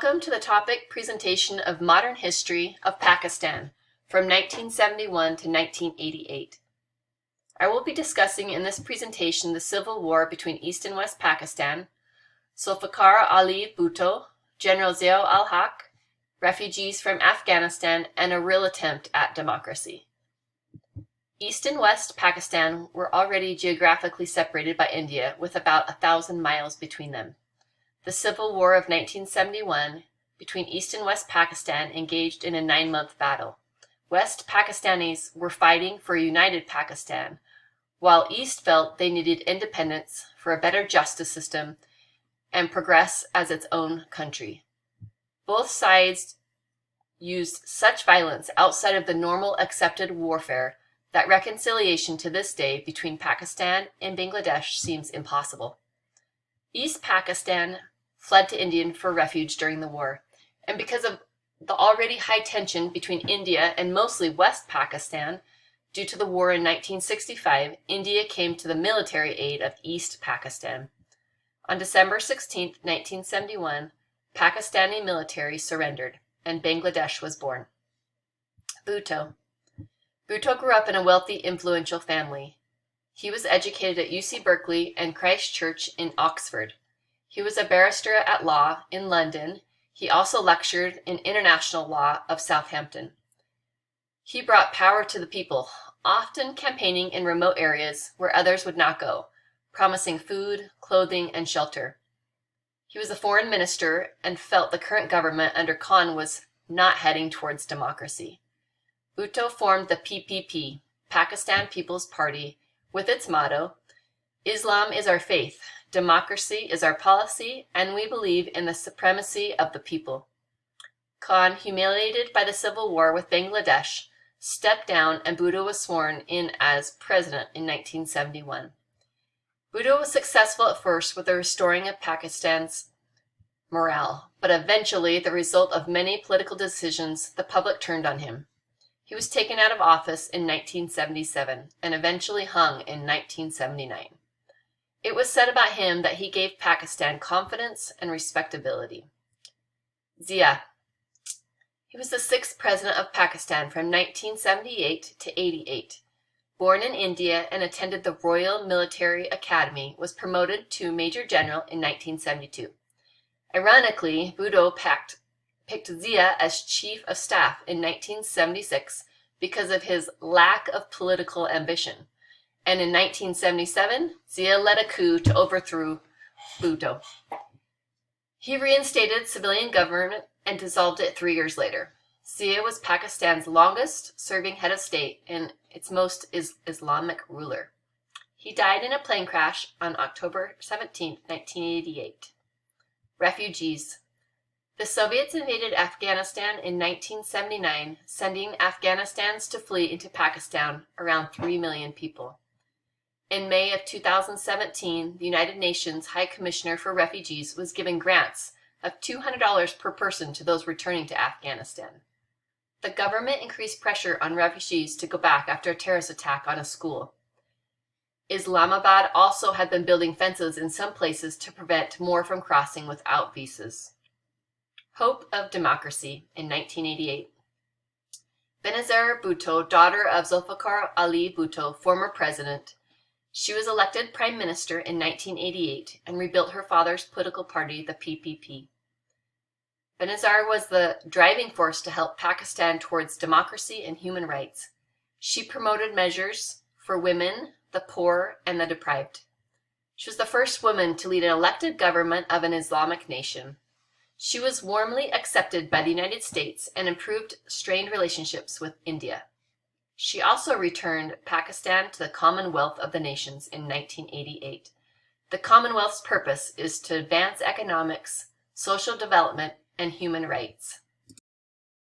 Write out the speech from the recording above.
Welcome to the topic presentation of Modern History of Pakistan from 1971 to 1988. I will be discussing in this presentation the civil war between East and West Pakistan, Zulfikar Ali Bhutto, General Zia ul Haq, refugees from Afghanistan, and a real attempt at democracy. East and West Pakistan were already geographically separated by India with about 1,000 miles between them. The Civil War of 1971 between East and West Pakistan engaged in a 9-month battle. West Pakistanis were fighting for a united Pakistan, while East felt they needed independence for a better justice system and progress as its own country. Both sides used such violence outside of the normal accepted warfare that reconciliation to this day between Pakistan and Bangladesh seems impossible. East Pakistan fled to India for refuge during the war, and because of the already high tension between India and mostly West Pakistan due to the war in 1965, India came to the military aid of East Pakistan. On December 16, 1971, Pakistani military surrendered, and Bangladesh was born. Bhutto. Bhutto grew up in a wealthy, influential family. He was educated at UC Berkeley and Christ Church in Oxford. He was a barrister at law in London. He also lectured in international law of Southampton. He brought power to the people, often campaigning in remote areas where others would not go, promising food, clothing, and shelter. He was a foreign minister and felt the current government under Khan was not heading towards democracy. Bhutto formed the PPP, Pakistan People's Party, with its motto, "Islam is our faith, democracy is our policy, and we believe in the supremacy of the people." Khan, humiliated by the civil war with Bangladesh, stepped down and Bhutto was sworn in as president in 1971. Bhutto was successful at first with the restoring of Pakistan's morale, but eventually, the result of many political decisions, the public turned on him. He was taken out of office in 1977 and eventually hung in 1979. It was said about him that he gave Pakistan confidence and respectability. Zia. He was the 6th president of Pakistan from 1978 to 88. Born in India and attended the Royal Military Academy, was promoted to Major General in 1972. Ironically, Bhutto picked Zia as Chief of Staff in 1976 because of his lack of political ambition. And in 1977, Zia led a coup to overthrow Bhutto. He reinstated civilian government and dissolved it 3 years later. Zia was Pakistan's longest-serving head of state and its most Islamic ruler. He died in a plane crash on October 17, 1988. Refugees. The Soviets invaded Afghanistan in 1979, sending Afghanistans to flee into Pakistan, around 3 million people. In May of 2017, the United Nations High Commissioner for Refugees was giving grants of $200 per person to those returning to Afghanistan. The government increased pressure on refugees to go back after a terrorist attack on a school. Islamabad also had been building fences in some places to prevent more from crossing without visas. Hope of democracy in 1988. Benazir Bhutto, daughter of Zulfikar Ali Bhutto, former president. She was elected prime minister in 1988 and rebuilt her father's political party, the PPP. Benazir was the driving force to help Pakistan towards democracy and human rights. She promoted measures for women, the poor, and the deprived. She was the first woman to lead an elected government of an Islamic nation. She was warmly accepted by the United States and improved strained relationships with India. She also returned Pakistan to the Commonwealth of the Nations in 1988. The Commonwealth's purpose is to advance economics, social development, and human rights.